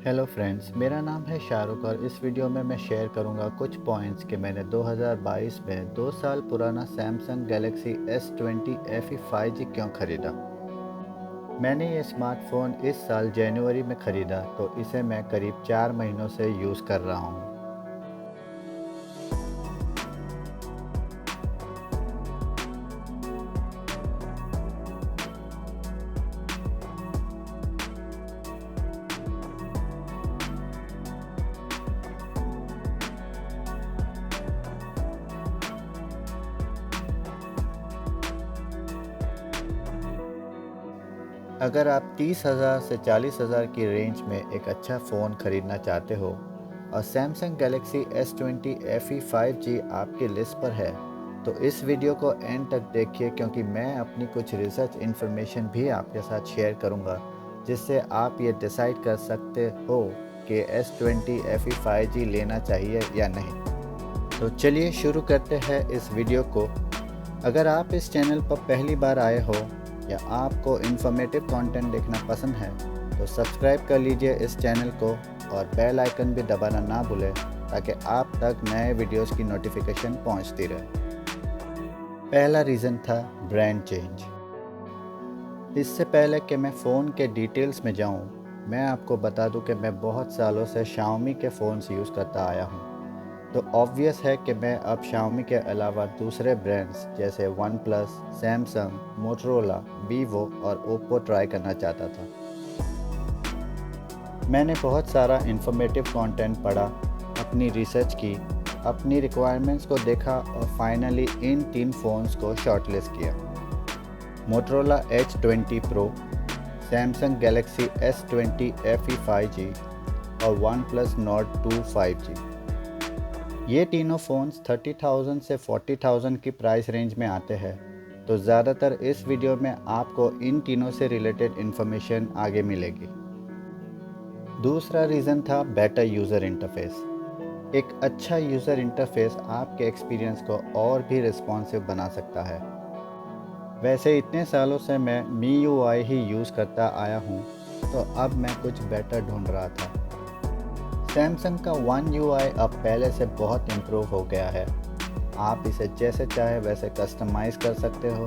Hello friends, मेरा नाम है शाहरुख और इस वीडियो में मैं शेयर करूंगा कुछ पॉइंट्स कि मैंने 2022 में 2 साल पुराना Samsung Galaxy S20 FE 5G क्यों खरीदा। मैंने ये स्मार्टफ़ोन इस साल जनवरी में ख़रीदा, तो इसे मैं करीब 4 महीनों से यूज़ कर रहा हूँ। अगर आप 30,000 से 40,000 की रेंज में एक अच्छा फ़ोन ख़रीदना चाहते हो और Samsung Galaxy S20 FE 5G आपकी लिस्ट पर है, तो इस वीडियो को एंड तक देखिए क्योंकि मैं अपनी कुछ रिसर्च इन्फॉर्मेशन भी आपके साथ शेयर करूंगा, जिससे आप ये डिसाइड कर सकते हो कि S20 FE 5G लेना चाहिए या नहीं। तो चलिए शुरू करते हैं इस वीडियो को। अगर आप इस चैनल पर पहली बार आए हो या आपको इन्फॉर्मेटिव कंटेंट देखना पसंद है, तो सब्सक्राइब कर लीजिए इस चैनल को और बेल आइकन भी दबाना ना भूलें ताकि आप तक नए वीडियोस की नोटिफिकेशन पहुंचती रहे। पहला रीज़न था ब्रांड चेंज। इससे पहले कि मैं फ़ोन के डिटेल्स में जाऊं, मैं आपको बता दूं कि मैं बहुत सालों से Xiaomi के फ़ोन्स यूज़ करता आया हूं। तो ऑब्वियस है कि मैं अब Xiaomi के अलावा दूसरे ब्रांड्स जैसे one plus, Samsung, Motorola, Vivo और ओप्पो ट्राई करना चाहता था। मैंने बहुत सारा इंफॉर्मेटिव कंटेंट पढ़ा, अपनी रिसर्च की, अपनी रिक्वायरमेंट्स को देखा और फाइनली इन 3 फ़ोन्स को शॉर्टलिस्ट किया। Motorola H20 Pro, Samsung Galaxy S20 FE 5G और वन प्लस नॉर्ड 2 5G। ये तीनों फ़ोन्स 30,000 से 40,000 की प्राइस रेंज में आते हैं, तो ज़्यादातर इस वीडियो में आपको इन तीनों से रिलेटेड इन्फॉर्मेशन आगे मिलेगी। दूसरा रीज़न था बेटर यूज़र इंटरफेस। एक अच्छा यूज़र इंटरफेस आपके एक्सपीरियंस को और भी रिस्पॉन्सिव बना सकता है। वैसे इतने सालों से मैं MIUI ही यूज़ करता आया हूँ, तो अब मैं कुछ बेटर ढूंढ रहा था। सैमसंग का One UI अब पहले से बहुत इम्प्रूव हो गया है। आप इसे जैसे चाहे वैसे कस्टमाइज़ कर सकते हो।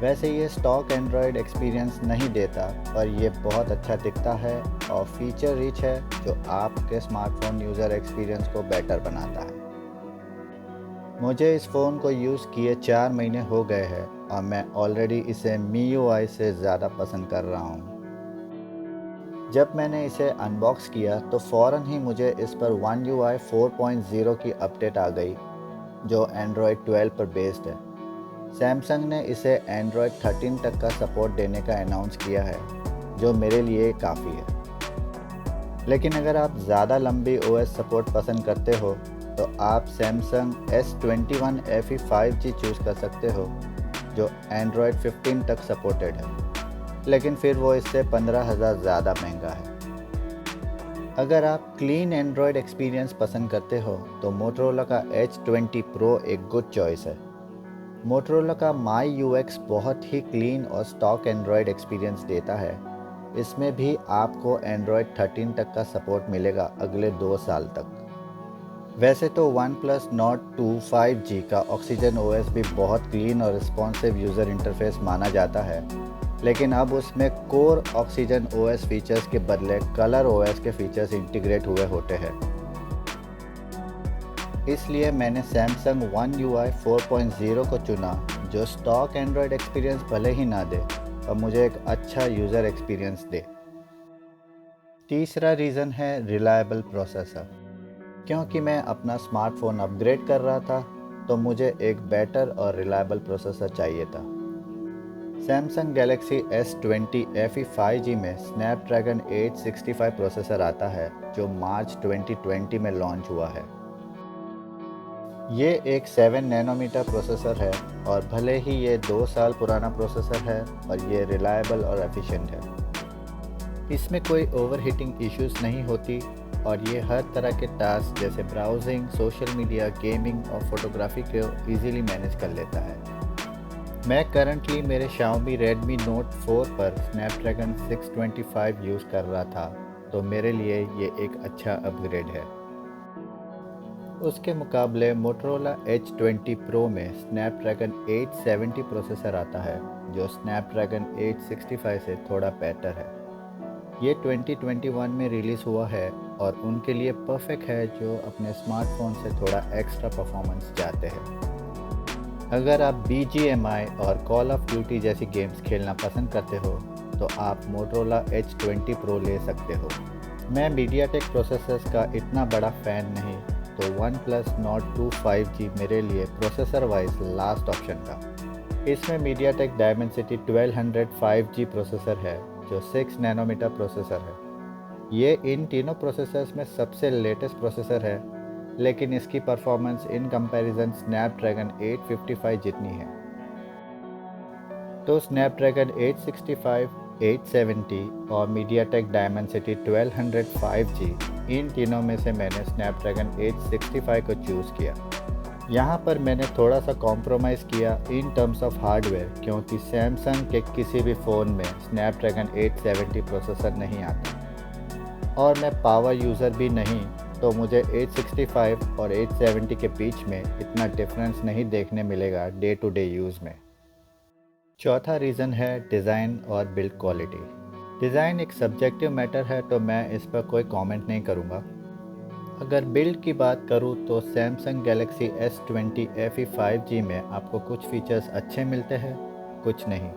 वैसे ये स्टॉक एंड्रॉयड एक्सपीरियंस नहीं देता, पर ये बहुत अच्छा दिखता है और फीचर रिच है, जो आपके स्मार्टफोन यूज़र एक्सपीरियंस को बेटर बनाता है। मुझे इस फ़ोन को यूज़ किए 4 महीने हो गए हैं और मैं ऑलरेडी इसे MIUI से ज़्यादा पसंद कर रहा हूँ। जब मैंने इसे अनबॉक्स किया तो फ़ौरन ही मुझे इस पर One UI 4.0 की अपडेट आ गई, जो Android 12 पर बेस्ड है। सैमसंग ने इसे Android 13 तक का सपोर्ट देने का अनाउंस किया है, जो मेरे लिए काफ़ी है। लेकिन अगर आप ज़्यादा लंबी OS सपोर्ट पसंद करते हो, तो आप Samsung S21 FE 5G choose कर सकते हो, जो Android 15 तक सपोर्टेड है, लेकिन फिर वो इससे 15,000 ज़्यादा महंगा है। अगर आप क्लीन एंड्रॉयड एक्सपीरियंस पसंद करते हो, तो मोटरोला का H20 Pro एक गुड चॉइस है। मोटरोला का MyUX बहुत ही क्लीन और स्टॉक एंड्रॉयड एक्सपीरियंस देता है। इसमें भी आपको Android 13 तक का सपोर्ट मिलेगा अगले 2 साल तक। वैसे तो वन प्लस नॉर्ड 2 5G का ऑक्सीजन OS भी बहुत क्लीन और रिस्पॉन्सिव यूज़र इंटरफेस माना जाता है, लेकिन अब उसमें कोर ऑक्सीजन OS फीचर्स के बदले कलर OS के फीचर्स इंटीग्रेट हुए होते हैं। इसलिए मैंने सैमसंग One UI 4.0 को चुना, जो स्टॉक एंड्रॉयड एक्सपीरियंस भले ही ना दे, पर मुझे एक अच्छा यूज़र एक्सपीरियंस दे। तीसरा रीज़न है रिलायबल प्रोसेसर। क्योंकि मैं अपना स्मार्टफोन अपग्रेड कर रहा था, तो मुझे एक बेटर और रिलायबल प्रोसेसर चाहिए था। Samsung Galaxy S20 FE 5G में स्नैपड्रैगन 865 प्रोसेसर आता है, जो मार्च 2020 में लॉन्च हुआ है। ये एक 7 नैनोमीटर प्रोसेसर है और भले ही ये 2 साल पुराना प्रोसेसर है, पर ये रिलायबल और एफिशिएंट है। इसमें कोई ओवरहीटिंग इश्यूज नहीं होती और ये हर तरह के टास्क जैसे ब्राउजिंग, सोशल मीडिया, गेमिंग और फोटोग्राफी को इजीली मैनेज कर लेता है। मैं करंटली मेरे Xiaomi Redmi Note 4 पर स्नैपड्रैगन 625 यूज़ कर रहा था तो मेरे लिए ये एक अच्छा अपग्रेड है। उसके मुकाबले मोटरोला H20 Pro में स्नैपड्रैगन 870 प्रोसेसर आता है, जो स्नैपड्रैगन 865 से थोड़ा बेटर है। ये 2021 में रिलीज़ हुआ है और उनके लिए परफेक्ट है जो अपने स्मार्टफोन से थोड़ा एक्स्ट्रा परफॉर्मेंस चाहते हैं। अगर आप BGMI और कॉल ऑफ ड्यूटी जैसी गेम्स खेलना पसंद करते हो तो आप मोटरोला H20 Pro ले सकते हो। मैं मीडियाटेक प्रोसेसर्स का इतना बड़ा फ़ैन नहीं, तो OnePlus Nord 2 5G मेरे लिए प्रोसेसर वाइज लास्ट ऑप्शन था। इसमें मीडियाटेक डायमेंसिटी 1200 5G प्रोसेसर है जो 6 नैनोमीटर प्रोसेसर है। ये इन तीनों प्रोसेसर्स में सबसे लेटेस्ट प्रोसेसर है, लेकिन इसकी परफॉर्मेंस इन कंपैरिजन स्नैपड्रैगन 855 जितनी है। तो स्नैपड्रैगन 865, 870 और मीडियाटेक डायमेंसिटी 1200 5G, इन तीनों में से मैंने स्नैपड्रैगन 865 को चूज़ किया। यहाँ पर मैंने थोड़ा सा कॉम्प्रोमाइज़ किया इन टर्म्स ऑफ हार्डवेयर, क्योंकि सैमसंग के किसी भी फ़ोन में स्नैपड्रैगन 870 प्रोसेसर नहीं आता और मैं पावर यूज़र भी नहीं, तो मुझे 865 और 870 के बीच में इतना डिफरेंस नहीं देखने मिलेगा डे टू डे यूज़ में। चौथा रीज़न है डिज़ाइन और बिल्ड क्वालिटी। डिज़ाइन एक सब्जेक्टिव मैटर है, तो मैं इस पर कोई कमेंट नहीं करूँगा। अगर बिल्ड की बात करूँ तो Samsung Galaxy S20 FE 5G में आपको कुछ फीचर्स अच्छे मिलते हैं, कुछ नहीं।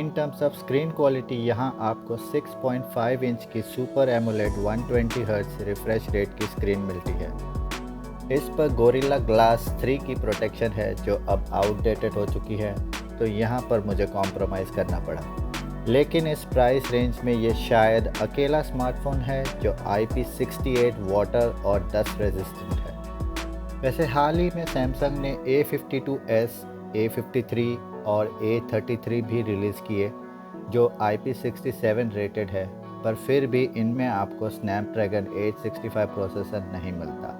In terms of screen quality यहाँ आपको 6.5 इंच की super AMOLED 120 hertz refresh rate की स्क्रीन मिलती है। इस पर गोरिल्ला ग्लास 3 की प्रोटेक्शन है जो अब आउटडेटेड हो चुकी है, तो यहाँ पर मुझे कॉम्प्रोमाइज़ करना पड़ा। लेकिन इस प्राइस रेंज में ये शायद अकेला स्मार्टफोन है जो IP68 वाटर और डस्ट रेजिस्टेंट है। वैसे हाल ही में सैमसंग ने A52s, A53 और A33 भी रिलीज़ किए जो IP67 रेटेड है, पर फिर भी इनमें आपको स्नैपड्रैगन 865 प्रोसेसर नहीं मिलता।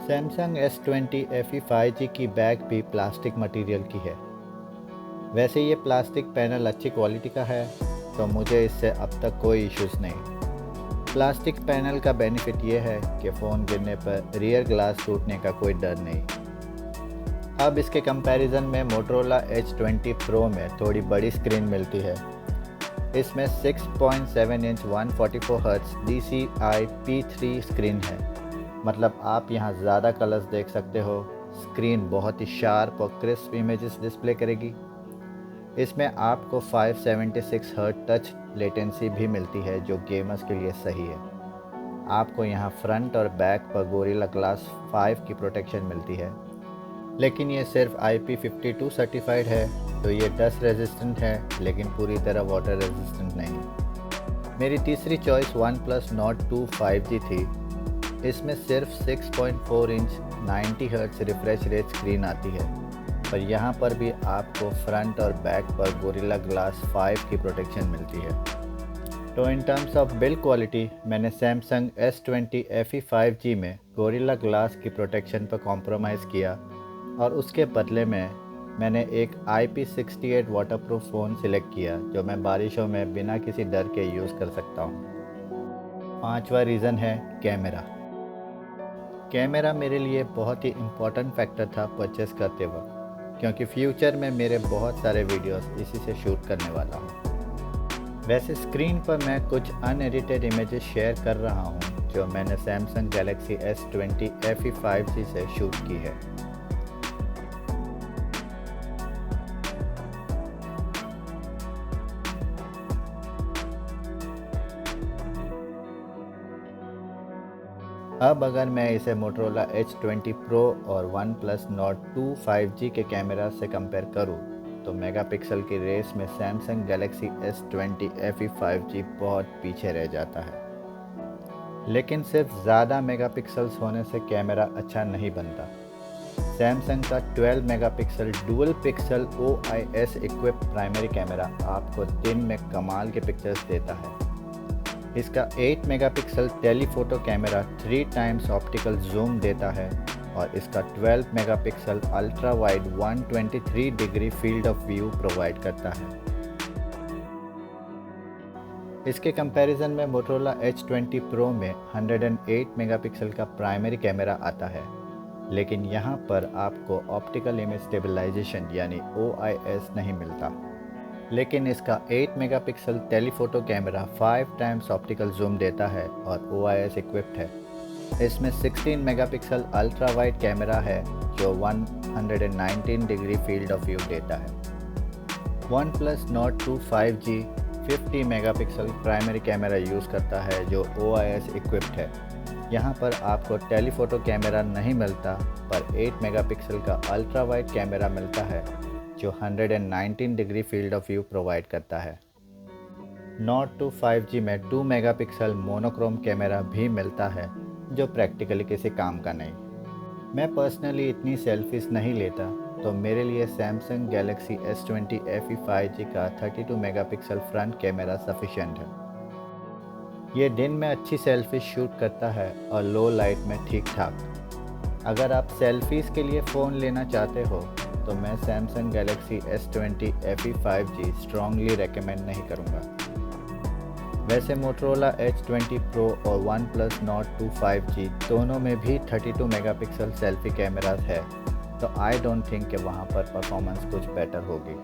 सैमसंग S20 FE 5G की बैक भी प्लास्टिक मटेरियल की है। वैसे ये प्लास्टिक पैनल अच्छी क्वालिटी का है, तो मुझे इससे अब तक कोई इश्यूज़ नहीं। प्लास्टिक पैनल का बेनिफिट ये है कि फ़ोन गिरने पर रियर ग्लास टूटने का कोई डर नहीं। अब इसके कंपैरिजन में मोटरोला H20 Pro में थोड़ी बड़ी स्क्रीन मिलती है। इसमें 6.7 इंच 144 हर्ट्ज DCI-P3 स्क्रीन है, मतलब आप यहाँ ज़्यादा कलर्स देख सकते हो। स्क्रीन बहुत ही शार्प और क्रिस्प इमेजेस डिस्प्ले करेगी। इसमें आपको 576 हर्ट्ज टच लेटेंसी भी मिलती है जो गेमर्स के लिए सही है। आपको यहाँ फ्रंट और बैक पर गोरिल्ला ग्लास 5 की प्रोटेक्शन मिलती है, लेकिन ये सिर्फ IP52 सर्टिफाइड है, तो ये डस्ट रेजिस्टेंट है लेकिन पूरी तरह वाटर रेजिस्टेंट नहीं। मेरी तीसरी चॉइस OnePlus Nord 2 5G थी। इसमें सिर्फ 6.4 inch 90 hertz refresh rate screen आती है, पर यहाँ पर भी आपको फ्रंट और बैक पर गोरिल्ला ग्लास 5 की प्रोटेक्शन मिलती है। तो in terms of build quality मैंने सैमसंग S20 FE 5G में गोरिल्ला ग्लास की प्रोटेक्शन पर कॉम्प्रोमाइज़ किया और उसके बदले में मैंने एक IP68 वाटरप्रूफ फ़ोन सिलेक्ट किया जो मैं बारिशों में बिना किसी डर के यूज़ कर सकता हूँ। पांचवा रीज़न है कैमरा। कैमरा मेरे लिए बहुत ही इम्पोर्टेंट फैक्टर था परचेस करते वक्त, क्योंकि फ्यूचर में मेरे बहुत सारे वीडियोस इसी से शूट करने वाला हूँ। वैसे स्क्रीन पर मैं कुछ अनएडिटेड इमेजेस शेयर कर रहा हूँ जो मैंने Samsung Galaxy S20 FE 5G से शूट की है। अब अगर मैं इसे मोटरोला H20 Pro और OnePlus Nord 2 5G के कैमरा से कंपेयर करूं, तो मेगापिक्सल की रेस में Samsung Galaxy S20 FE 5G बहुत पीछे रह जाता है। लेकिन सिर्फ ज़्यादा मेगापिक्सल्स होने से कैमरा अच्छा नहीं बनता। सैमसंग का 12 megapixel dual pixel OIS equipped primary camera आपको दिन में कमाल के पिक्चर्स देता है। इसका 8 megapixel telephoto camera 3 times optical zoom देता है और इसका 12 megapixel ultra wide 123 degree field of view provide करता है। इसके कंपैरिजन में मोटोरोला H20 Pro में 108 मेगापिक्सल का प्राइमरी कैमरा आता है, लेकिन यहाँ पर आपको ऑप्टिकल इमेज स्टेबलाइजेशन यानी OIS नहीं मिलता। लेकिन इसका 8 megapixel telephoto camera 5 times optical zoom देता है और OIS इक्विप्ड है। इसमें 16 मेगापिक्सल अल्ट्रा वाइड कैमरा है जो 119 डिग्री फील्ड ऑफ व्यू देता है। OnePlus Nord 2 5G 50 megapixel primary camera use करता है जो OIS इक्विप्ड है। यहाँ पर आपको टेलीफोटो कैमरा नहीं मिलता, पर 8 मेगापिक्सल का अल्ट्रा वाइड कैमरा मिलता है जो 119 degree field of view provide करता है। Nord 2 5G में 2 मेगापिक्सल मोनोक्रोम कैमरा भी मिलता है जो प्रैक्टिकली किसी काम का नहीं। मैं पर्सनली इतनी सेल्फीज नहीं लेता, तो मेरे लिए Samsung Galaxy S20 FE 5G का 32 मेगापिक्सल फ्रंट कैमरा सफिशिएंट है। ये दिन में अच्छी सेल्फी शूट करता है और लो लाइट में ठीक ठाक। अगर आप सेल्फीज़ के लिए फ़ोन लेना चाहते हो तो मैं Samsung Galaxy S20 FE 5G strongly recommend नहीं करूँगा। वैसे मोटोरोला H20 Pro और OnePlus Nord 2 5G दोनों में भी 32 मेगापिक्सल सेल्फी कैमरास है, तो आई डोंट थिंक कि वहाँ पर परफॉर्मेंस कुछ बेटर होगी।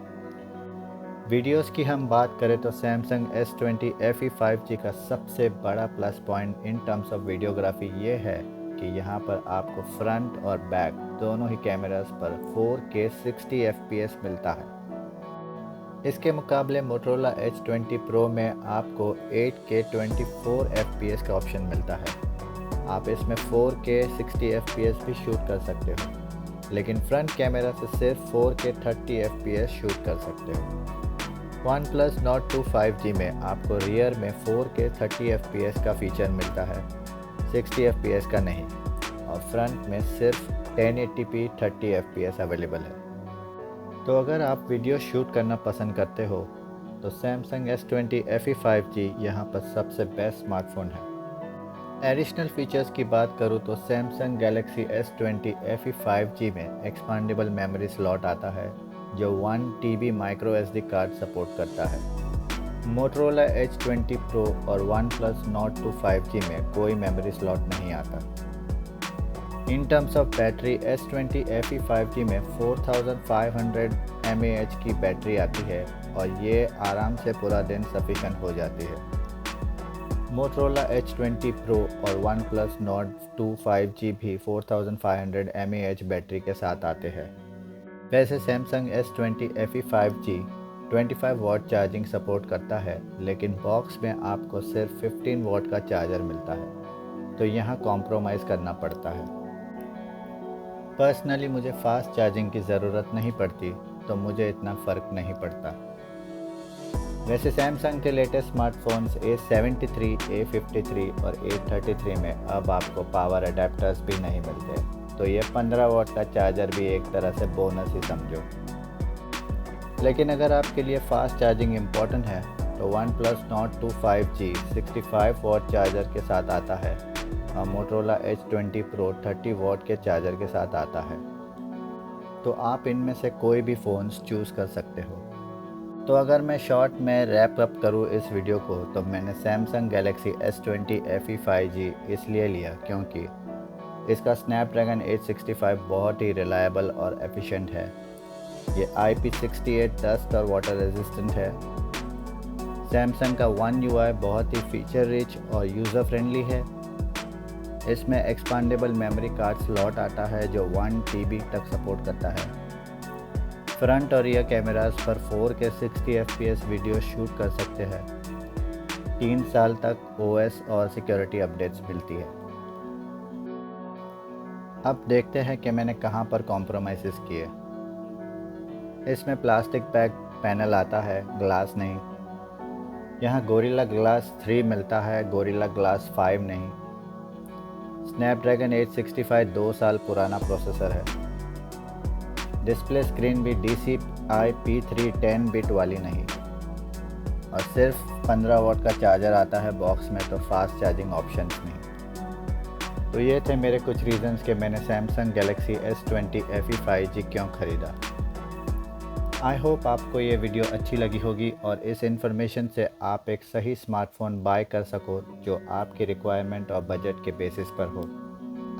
वीडियोस की हम बात करें तो सैमसंग S20 FE 5G का सबसे बड़ा plus point in terms of videography ये है कि यहाँ पर आपको फ्रंट और बैक दोनों ही कैमरास पर 4K 60 FPS मिलता है। इसके मुकाबले मोटोरोला H20 Pro में आपको 8K 24 FPS का ऑप्शन मिलता है। आप इसमें 4K 60 FPS भी शूट कर सकते हो, लेकिन फ्रंट कैमरा से सिर्फ 4K 30 FPS शूट कर सकते हो। OnePlus Nord 2 5G में आपको रियर में 4K 30 FPS का फीचर मिलता है, 60 FPS का नहीं, और फ्रंट में सिर्फ 1080p 30 FPS अवेलेबल है। तो अगर आप वीडियो शूट करना पसंद करते हो तो सैमसंग S20 FE 5G यहाँ पर सबसे बेस्ट स्मार्टफोन है। एडिशनल फीचर्स की बात करूँ तो Samsung Galaxy S20 FE 5G में एक्सपांडेबल मेमोरी स्लॉट आता है जो 1 TB micro SD card support करता है। मोटोरोला H20 Pro और OnePlus Nord 2 5G में कोई मेमोरी स्लॉट नहीं आता। In terms of battery S20 FE 5G में 4500 mAh की बैटरी आती है और ये आराम से पूरा दिन सफिशिएंट हो जाती है। मोटोरोला H20 Pro और OnePlus Nord 2 5G भी 4500 mAh बैटरी के साथ आते हैं। वैसे Samsung S20 FE 5G 25 watt charging support करता है, लेकिन बॉक्स में आपको सिर्फ 15 वॉट का चार्जर मिलता है, तो यहाँ कॉम्प्रोमाइज़ करना पड़ता है। पर्सनली मुझे फास्ट चार्जिंग की ज़रूरत नहीं पड़ती, तो मुझे इतना फ़र्क नहीं पड़ता। वैसे सैमसंग के लेटेस्ट स्मार्टफोन्स A73, A53 और A33 में अब आपको पावर अडेप्टर्स भी नहीं मिलते, तो ये 15 वॉट का चार्जर भी एक तरह से बोनस ही समझो। लेकिन अगर आपके लिए फास्ट चार्जिंग इम्पॉर्टेंट है तो OnePlus Nord 2 5G 65 watt charger के साथ आता है और मोटोरोला H20 Pro 30 वॉट के चार्जर के साथ आता है, तो आप इनमें से कोई भी फ़ोन्स चूज़ कर सकते हो। तो अगर मैं शॉर्ट में रैप अप करूँ इस वीडियो को, तो मैंने Samsung Galaxy S20 FE 5G इसलिए लिया क्योंकि इसका स्नैपड्रैगन 865 बहुत ही रिलायबल और एफिशिएंट है। ये IP68 डस्ट और वाटर रेजिस्टेंट है। सैमसंग का One UI बहुत ही फीचर रिच और यूज़र फ्रेंडली है। इसमें एक्सपांडेबल मेमोरी कार्ड स्लॉट आता है जो 1 TB तक सपोर्ट करता है। फ्रंट और रियर कैमरास पर 4K 60 FPS वीडियो शूट कर सकते हैं। 3 साल तक OS और सिक्योरिटी अपडेट्स मिलती है। अब देखते हैं कि मैंने कहाँ पर कॉम्प्रोमाइज़ किए। इसमें प्लास्टिक बैक पैनल आता है, ग्लास नहीं। यहाँ गोरिल्ला ग्लास 3 मिलता है, गोरिल्ला ग्लास 5 नहीं। स्नैपड्रैगन 865 2 साल पुराना प्रोसेसर है। डिस्प्ले स्क्रीन भी DCI P3 10 बिट वाली नहीं, और सिर्फ 15 वॉट का चार्जर आता है बॉक्स में, तो फास्ट चार्जिंग ऑप्शंस नहीं। तो ये थे मेरे कुछ रीज़न्स कि मैंने Samsung Galaxy S20 FE 5G क्यों ख़रीदा। आई होप आपको ये वीडियो अच्छी लगी होगी और इस इन्फॉर्मेशन से आप एक सही स्मार्टफ़ोन बाय कर सको जो आपकी रिक्वायरमेंट और बजट के बेसिस पर हो।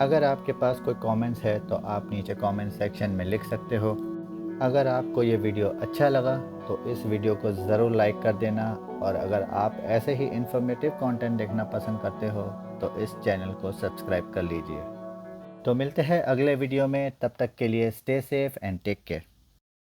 अगर आपके पास कोई कमेंट्स है तो आप नीचे कमेंट सेक्शन में लिख सकते हो। अगर आपको ये वीडियो अच्छा लगा तो इस वीडियो को ज़रूर लाइक कर देना, और अगर आप ऐसे ही इन्फॉर्मेटिव कंटेंट देखना पसंद करते हो तो इस चैनल को सब्सक्राइब कर लीजिए। तो मिलते हैं अगले वीडियो में, तब तक के लिए stay safe and take care.